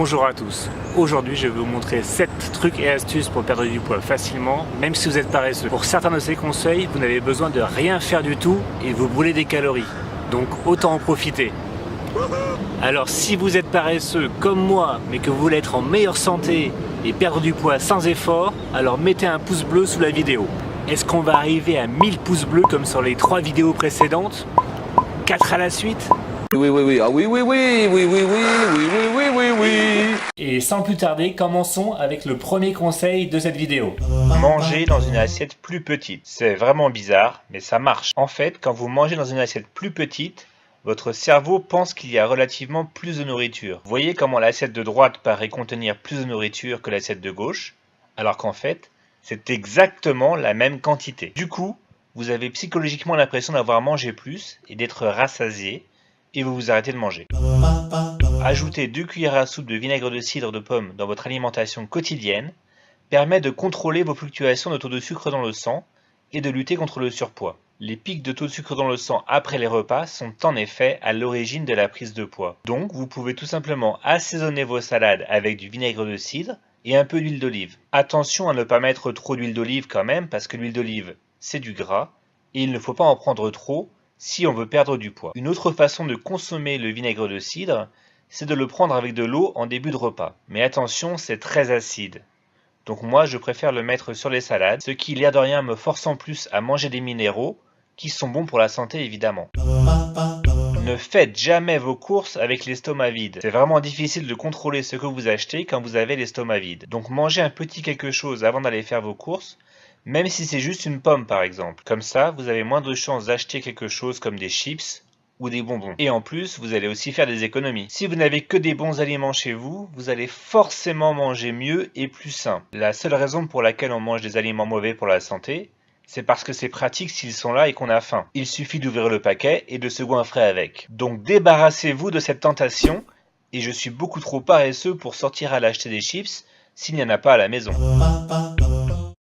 Bonjour à tous, aujourd'hui je vais vous montrer 7 trucs et astuces pour perdre du poids facilement, même si vous êtes paresseux. Pour certains de ces conseils, vous n'avez besoin de rien faire du tout et vous brûlez des calories, donc autant en profiter. Alors si vous êtes paresseux comme moi, mais que vous voulez être en meilleure santé et perdre du poids sans effort, alors mettez un pouce bleu sous la vidéo. Est-ce qu'on va arriver à 1000 pouces bleus comme sur les 3 vidéos précédentes? 4 à la suite? Oui. Ah oui. Et sans plus tarder, commençons avec le premier conseil de cette vidéo. Manger dans une assiette plus petite. C'est vraiment bizarre, mais ça marche. En fait, quand vous mangez dans une assiette plus petite, votre cerveau pense qu'il y a relativement plus de nourriture. Vous voyez comment l'assiette de droite paraît contenir plus de nourriture que l'assiette de gauche, alors qu'en fait, c'est exactement la même quantité. Du coup, vous avez psychologiquement l'impression d'avoir mangé plus et d'être rassasié, et vous vous arrêtez de manger. Ajouter 2 cuillères à soupe de vinaigre de cidre de pomme dans votre alimentation quotidienne permet de contrôler vos fluctuations de taux de sucre dans le sang et de lutter contre le surpoids. Les pics de taux de sucre dans le sang après les repas sont en effet à l'origine de la prise de poids. Donc vous pouvez tout simplement assaisonner vos salades avec du vinaigre de cidre et un peu d'huile d'olive. Attention à ne pas mettre trop d'huile d'olive quand même, parce que l'huile d'olive c'est du gras et il ne faut pas en prendre trop si on veut perdre du poids. Une autre façon de consommer le vinaigre de cidre, c'est de le prendre avec de l'eau en début de repas. Mais attention, c'est très acide. Donc moi, je préfère le mettre sur les salades, ce qui, l'air de rien, me force en plus à manger des minéraux, qui sont bons pour la santé évidemment. Ne faites jamais vos courses avec l'estomac vide. C'est vraiment difficile de contrôler ce que vous achetez quand vous avez l'estomac vide. Donc mangez un petit quelque chose avant d'aller faire vos courses, même si c'est juste une pomme par exemple. Comme ça, vous avez moins de chances d'acheter quelque chose comme des chips ou des bonbons. Et en plus, vous allez aussi faire des économies. Si vous n'avez que des bons aliments chez vous, vous allez forcément manger mieux et plus sain. La seule raison pour laquelle on mange des aliments mauvais pour la santé, c'est parce que c'est pratique s'ils sont là et qu'on a faim. Il suffit d'ouvrir le paquet et de se goinfrer avec. Donc débarrassez-vous de cette tentation, et je suis beaucoup trop paresseux pour sortir à l'acheter des chips s'il n'y en a pas à la maison.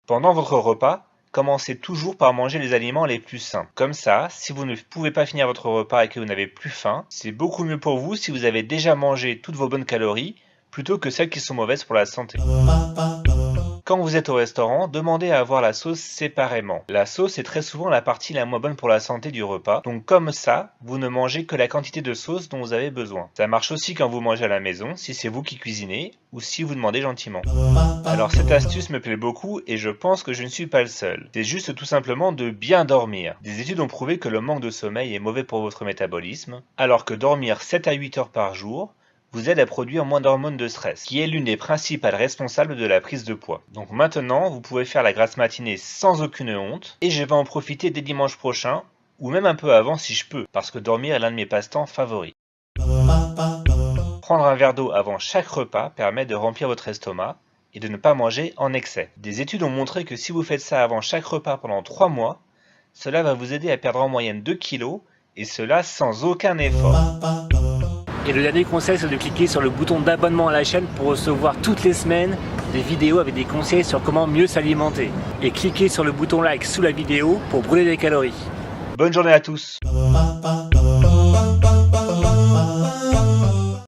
Pendant votre repas, commencez toujours par manger les aliments les plus sains. Comme ça, si vous ne pouvez pas finir votre repas et que vous n'avez plus faim, c'est beaucoup mieux pour vous si vous avez déjà mangé toutes vos bonnes calories, plutôt que celles qui sont mauvaises pour la santé. Quand vous êtes au restaurant, demandez à avoir la sauce séparément. La sauce est très souvent la partie la moins bonne pour la santé du repas, donc comme ça, vous ne mangez que la quantité de sauce dont vous avez besoin. Ça marche aussi quand vous mangez à la maison, si c'est vous qui cuisinez, ou si vous demandez gentiment. Alors cette astuce me plaît beaucoup et je pense que je ne suis pas le seul. C'est juste tout simplement de bien dormir. Des études ont prouvé que le manque de sommeil est mauvais pour votre métabolisme, alors que dormir 7 à 8 heures par jour vous aide à produire moins d'hormones de stress, qui est l'une des principales responsables de la prise de poids. Donc maintenant, vous pouvez faire la grasse matinée sans aucune honte, et je vais en profiter dès dimanche prochain, ou même un peu avant si je peux, parce que dormir est l'un de mes passe-temps favoris. Prendre un verre d'eau avant chaque repas permet de remplir votre estomac, et de ne pas manger en excès. Des études ont montré que si vous faites ça avant chaque repas pendant 3 mois, cela va vous aider à perdre en moyenne 2 kg, et cela sans aucun effort. Et le dernier conseil, c'est de cliquer sur le bouton d'abonnement à la chaîne pour recevoir toutes les semaines des vidéos avec des conseils sur comment mieux s'alimenter. Et cliquez sur le bouton like sous la vidéo pour brûler des calories. Bonne journée à tous.